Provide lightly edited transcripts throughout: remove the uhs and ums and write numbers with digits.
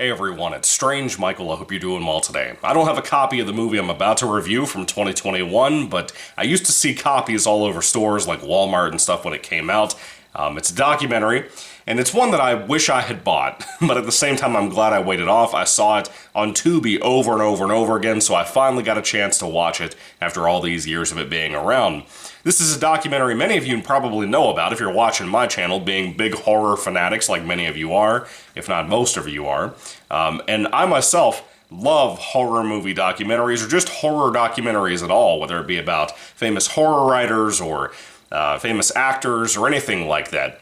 Hey everyone, it's Strange Michael. I hope you're doing well today. I don't have a copy of the movie I'm about to review from 2021, but I used to see copies all over stores like Walmart and stuff when it came out. It's a documentary, and it's one that I wish I had bought, but at the same time I'm glad I waited off. I saw it on Tubi over and over and over again, so I finally got a chance to watch it after all these years of it being around. This is a documentary many of you probably know about if you're watching my channel, being big horror fanatics like many of you are, if not most of you are. And I myself love horror movie documentaries, or just horror documentaries at all, whether it be about famous horror writers or famous actors or anything like that.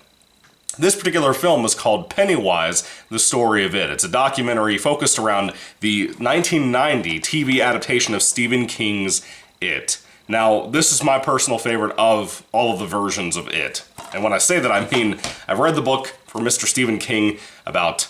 This particular film is called Pennywise, The Story of It. It's a documentary focused around the 1990 TV adaptation of Stephen King's It. Now, this is my personal favorite of all of the versions of It. And when I say that, I mean, I've read the book for Mr. Stephen King about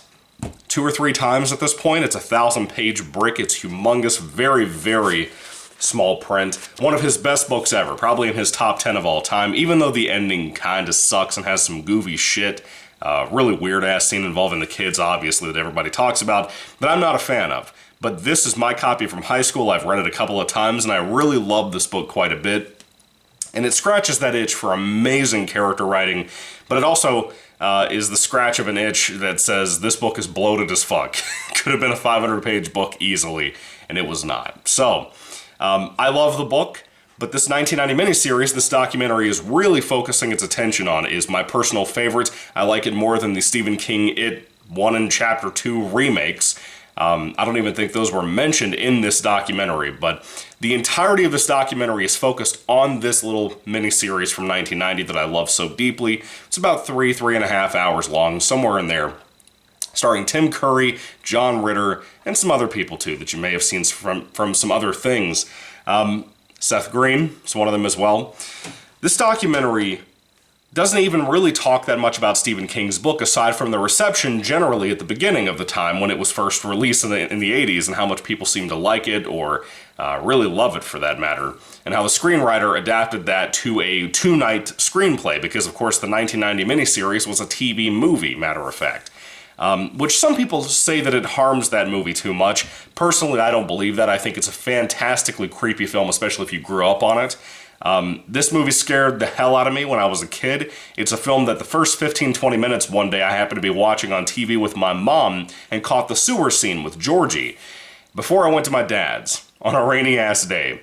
2 or 3 times at this point. It's a 1,000-page brick. It's humongous, very, very small print. One of his best books ever, probably in his top 10 of all time, even though the ending kind of sucks and has some goofy shit. Really weird-ass scene involving the kids, obviously, that everybody talks about, that I'm not a fan of. But this is my copy from high school. I've read it a couple of times, and I really love this book quite a bit. And it scratches that itch for amazing character writing, but it also is the scratch of an itch that says this book is bloated as fuck. Could have been a 500-page book easily, and it was not. So, I love the book, but this 1990 miniseries, this documentary is really focusing its attention on, is my personal favorite. I like it more than the Stephen King It 1 and Chapter 2 remakes. I don't even think those were mentioned in this documentary, but the entirety of this documentary is focused on this little mini-series from 1990 that I love so deeply. It's about 3.5 hours long, somewhere in there, starring Tim Curry, John Ritter, and some other people too that you may have seen from some other things. Seth Green is one of them as well. This documentary doesn't even really talk that much about Stephen King's book, aside from the reception generally at the beginning of the time when it was first released in the 80s, and how much people seem to like it, or really love it for that matter, and how the screenwriter adapted that to a 2-night screenplay, because of course the 1990 miniseries was a TV movie, matter of fact. Which some people say that it harms that movie too much. Personally, I don't believe that. I think it's a fantastically creepy film, especially if you grew up on it. This movie scared the hell out of me when I was a kid. It's a film that the first 15-20 minutes one day I happened to be watching on TV with my mom and caught the sewer scene with Georgie before I went to my dad's on a rainy-ass day.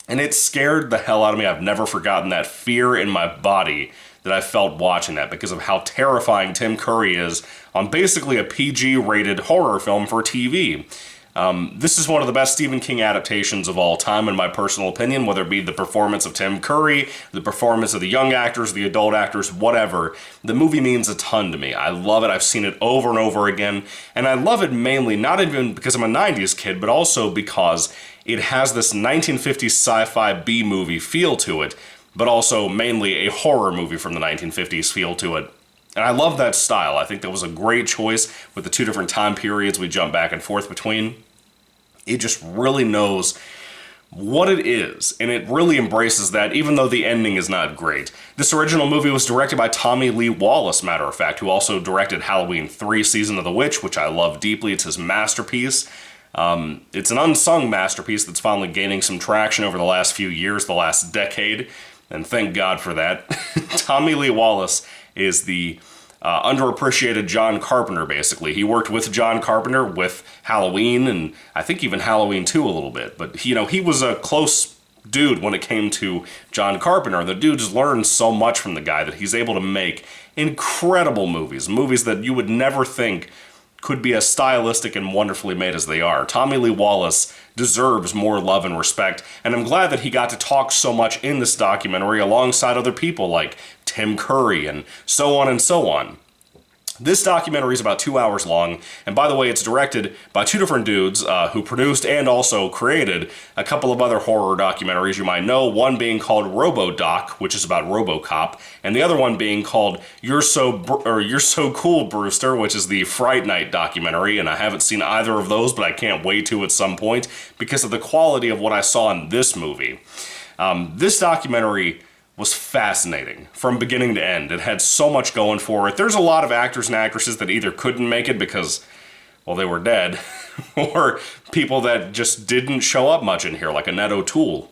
And it scared the hell out of me. I've never forgotten that fear in my body that I felt watching that because of how terrifying Tim Curry is on basically a PG-rated horror film for TV. This is one of the best Stephen King adaptations of all time, in my personal opinion, whether it be the performance of Tim Curry, the performance of the young actors, the adult actors, whatever. The movie means a ton to me. I love it. I've seen it over and over again, and I love it mainly not even because I'm a 90s kid, but also because it has this 1950s sci-fi B-movie feel to it, but also mainly a horror movie from the 1950s feel to it. And I love that style. I think that was a great choice with the 2 different time periods we jump back and forth between. It just really knows what it is, and it really embraces that, even though the ending is not great. This original movie was directed by Tommy Lee Wallace, matter of fact, who also directed Halloween 3: Season of the Witch, which I love deeply. It's his masterpiece. It's an unsung masterpiece that's finally gaining some traction over the last few years, the last decade, and thank God for that. Tommy Lee Wallace is the underappreciated John Carpenter, basically. He worked with John Carpenter with Halloween, and I think even Halloween 2 a little bit. But, he was a close dude when it came to John Carpenter. The dude's learned so much from the guy that he's able to make incredible movies. Movies that you would never think could be as stylistic and wonderfully made as they are. Tommy Lee Wallace deserves more love and respect, and I'm glad that he got to talk so much in this documentary alongside other people like Tim Curry and so on and so on. This documentary is about 2 hours long, and by the way, it's directed by 2 different dudes who produced and also created a couple of other horror documentaries you might know, one being called RoboDoc, which is about RoboCop, and the other one being called You're So Cool, Brewster, which is the Fright Night documentary, and I haven't seen either of those, but I can't wait to at some point because of the quality of what I saw in this movie. This documentary was fascinating from beginning to end. It had so much going for it. There's a lot of actors and actresses that either couldn't make it because well, they were dead, or people that just didn't show up much in here, like Annette O'Toole.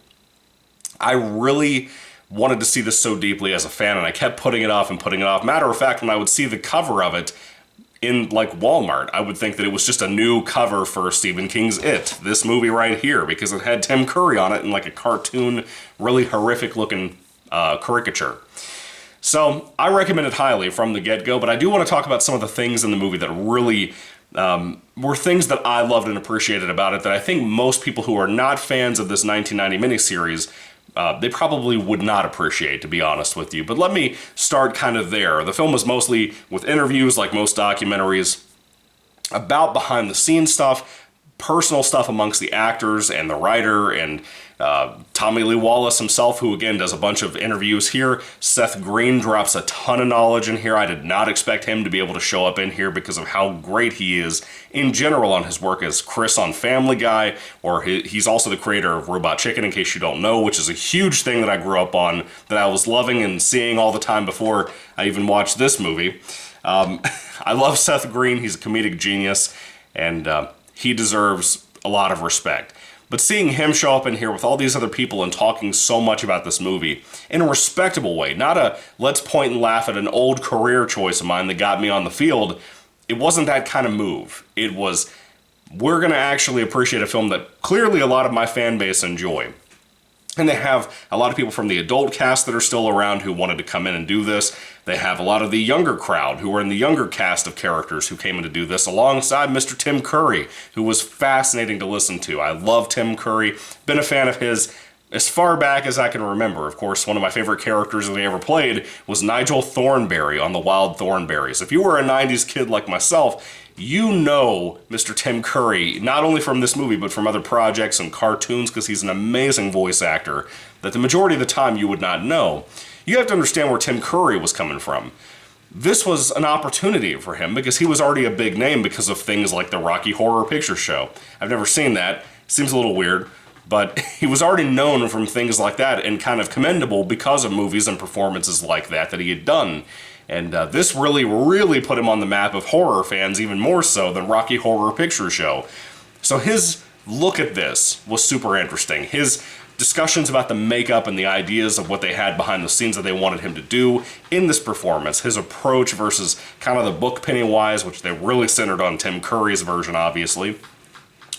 I really wanted to see this so deeply as a fan, and I kept putting it off and putting it off. Matter of fact, when I would see the cover of it in like Walmart, I would think that it was just a new cover for Stephen King's It, this movie right here, because it had Tim Curry on it in like a cartoon, really horrific looking caricature. So I recommend it highly from the get-go, but I do want to talk about some of the things in the movie that really were things that I loved and appreciated about it that I think most people who are not fans of this 1990 miniseries, they probably would not appreciate, to be honest with you. But let me start kind of there. The film was mostly with interviews, like most documentaries, about behind-the-scenes stuff, personal stuff amongst the actors and the writer, and Tommy Lee Wallace himself, who again does a bunch of interviews here. Seth Green drops a ton of knowledge in here. I did not expect him to be able to show up in here because of how great he is in general on his work as Chris on Family Guy, or he's also the creator of Robot Chicken, in case you don't know, which is a huge thing that I grew up on, that I was loving and seeing all the time before I even watched this movie. I love Seth Green. He's a comedic genius, and he deserves a lot of respect. But seeing him show up in here with all these other people and talking so much about this movie in a respectable way, not a let's point and laugh at an old career choice of mine that got me on the field, it wasn't that kind of move. It was, we're going to actually appreciate a film that clearly a lot of my fan base enjoy. And they have a lot of people from the adult cast that are still around who wanted to come in and do this. They have a lot of the younger crowd who were in the younger cast of characters who came in to do this, alongside Mr. Tim Curry, who was fascinating to listen to. I love Tim Curry. Been a fan of his as far back as I can remember. Of course, one of my favorite characters that he ever played was Nigel Thornberry on The Wild Thornberrys. If you were a 90s kid like myself, you know Mr. Tim Curry, not only from this movie, but from other projects and cartoons, because he's an amazing voice actor that the majority of the time you would not know. You have to understand where Tim Curry was coming from. This was an opportunity for him because he was already a big name because of things like the Rocky Horror Picture Show. I've never seen that. Seems a little weird. But he was already known from things like that and kind of commendable because of movies and performances like that he had done. And this really, really put him on the map of horror fans, even more so than Rocky Horror Picture Show. So his look at this was super interesting. His discussions about the makeup and the ideas of what they had behind the scenes that they wanted him to do in this performance, his approach versus kind of the book Pennywise, which they really centered on Tim Curry's version, obviously.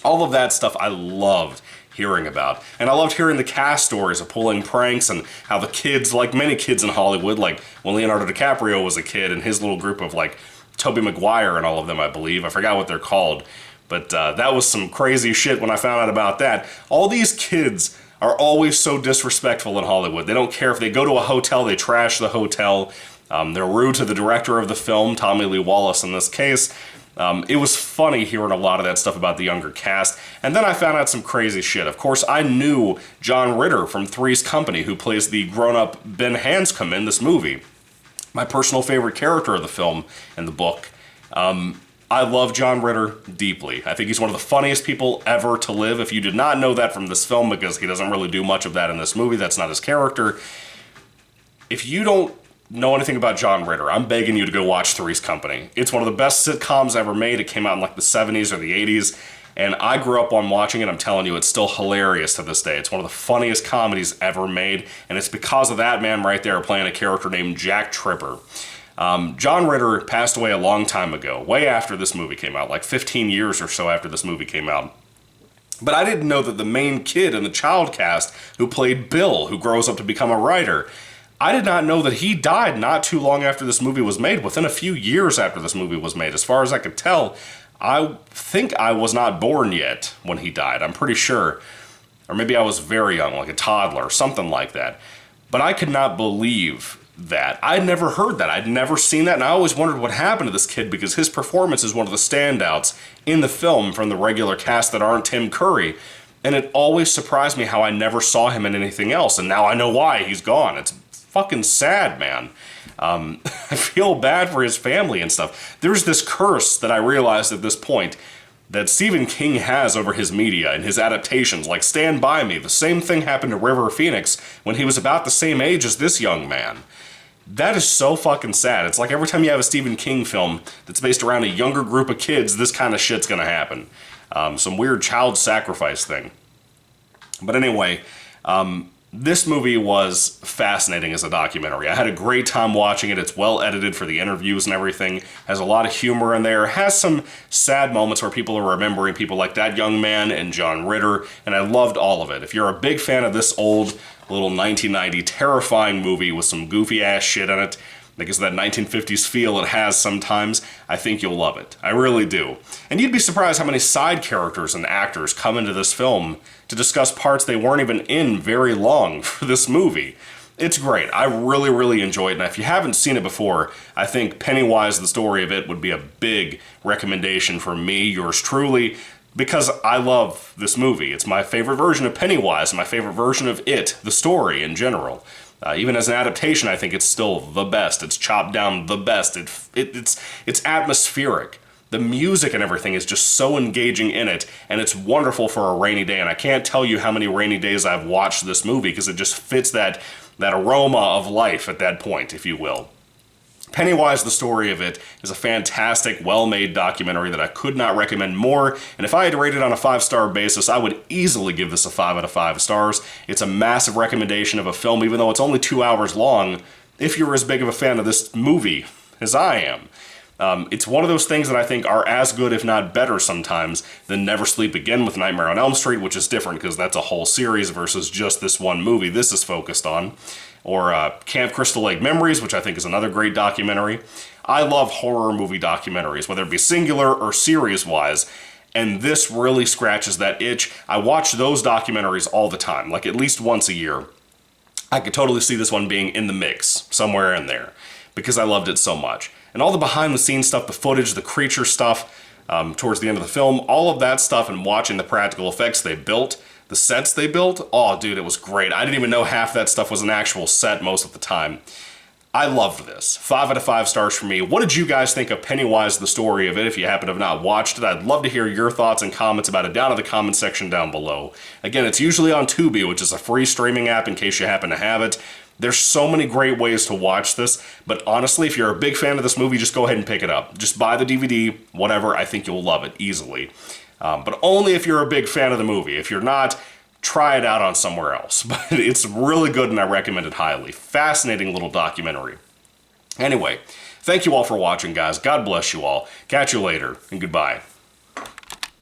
All of that stuff I loved hearing about. And I loved hearing the cast stories of pulling pranks and how the kids, like many kids in Hollywood, like when Leonardo DiCaprio was a kid and his little group of like Tobey Maguire and all of them, I believe. I forgot what they're called. But that was some crazy shit when I found out about that. All these kids are always so disrespectful in Hollywood. They don't care if they go to a hotel, they trash the hotel. They're rude to the director of the film, Tommy Lee Wallace in this case. It was funny hearing a lot of that stuff about the younger cast. And then I found out some crazy shit. Of course, I knew John Ritter from Three's Company, who plays the grown-up Ben Hanscom in this movie. My personal favorite character of the film and the book. I love John Ritter deeply. I think he's one of the funniest people ever to live. If you did not know that from this film, because he doesn't really do much of that in this movie, that's not his character. If you don't know anything about John Ritter, I'm begging you to go watch Three's Company. It's one of the best sitcoms ever made. It came out in like the 70s or the 80s, and I grew up on watching it. I'm telling you, it's still hilarious to this day. It's one of the funniest comedies ever made, and it's because of that man right there playing a character named Jack Tripper. John Ritter passed away a long time ago, way after this movie came out, like 15 years or so after this movie came out. But I didn't know that the main kid in the child cast who played Bill, who grows up to become a writer, I did not know that he died not too long after this movie was made, within a few years after this movie was made. As far as I could tell, I think I was not born yet when he died, I'm pretty sure. Or maybe I was very young, like a toddler, something like that. But I could not believe that. I'd never heard that. I'd never seen that, and I always wondered what happened to this kid because his performance is one of the standouts in the film from the regular cast that aren't Tim Curry. And it always surprised me how I never saw him in anything else, and now I know why he's gone. It's fucking sad, man. I feel bad for his family and stuff. There's this curse that I realized at this point that Stephen King has over his media and his adaptations, like Stand By Me. The same thing happened to River Phoenix when he was about the same age as this young man. That is so fucking sad. It's like every time you have a Stephen King film that's based around a younger group of kids, this kind of shit's gonna happen. Some weird child sacrifice thing. But anyway, this movie was fascinating as a documentary. I had a great time watching it. It's well edited for the interviews and everything. Has a lot of humor in there. Has some sad moments where people are remembering people like that young man and John Ritter, and I loved all of it. If you're a big fan of this old little 1990 terrifying movie with some goofy ass shit in it, because of that 1950s feel it has sometimes, I think you'll love it. I really do. And you'd be surprised how many side characters and actors come into this film to discuss parts they weren't even in very long for this movie. It's great. I really, really enjoyed it. And if you haven't seen it before, I think Pennywise, the story of it, would be a big recommendation for me, yours truly, because I love this movie. It's my favorite version of Pennywise, my favorite version of it, the story in general. Even as an adaptation, I think it's still the best. It's chopped down the best. It's atmospheric. The music and everything is just so engaging in it, and it's wonderful for a rainy day. And I can't tell you how many rainy days I've watched this movie, because it just fits that aroma of life at that point, if you will. Pennywise, the story of it, is a fantastic, well-made documentary that I could not recommend more, and if I had to rate it on a 5-star basis, I would easily give this a 5 out of 5 stars. It's a massive recommendation of a film, even though it's only 2 hours long, if you're as big of a fan of this movie as I am. It's one of those things that I think are as good, if not better sometimes, than Never Sleep Again with Nightmare on Elm Street, which is different because that's a whole series versus just this one movie this is focused on. Or Camp Crystal Lake Memories, which I think is another great documentary. I love horror movie documentaries, whether it be singular or series-wise, and this really scratches that itch. I watch those documentaries all the time, like at least once a year. I could totally see this one being in the mix, somewhere in there, because I loved it so much. And all the behind-the-scenes stuff, the footage, the creature stuff, towards the end of the film, all of that stuff, and watching the practical effects they built, the sets they built, oh dude, it was great. I didn't even know half that stuff was an actual set most of the time. I loved this. 5 out of 5 stars for me. What did you guys think of Pennywise, the story of it? If you happen to have not watched it, I'd love to hear your thoughts and comments about it down in the comment section down below. Again, it's usually on Tubi, which is a free streaming app in case you happen to have it. There's so many great ways to watch this, but honestly, if you're a big fan of this movie, just go ahead and pick it up. Just buy the DVD, whatever, I think you'll love it easily. But only if you're a big fan of the movie. If you're not, try it out on somewhere else. But it's really good and I recommend it highly. Fascinating little documentary. Anyway, thank you all for watching, guys. God bless you all. Catch you later, and goodbye.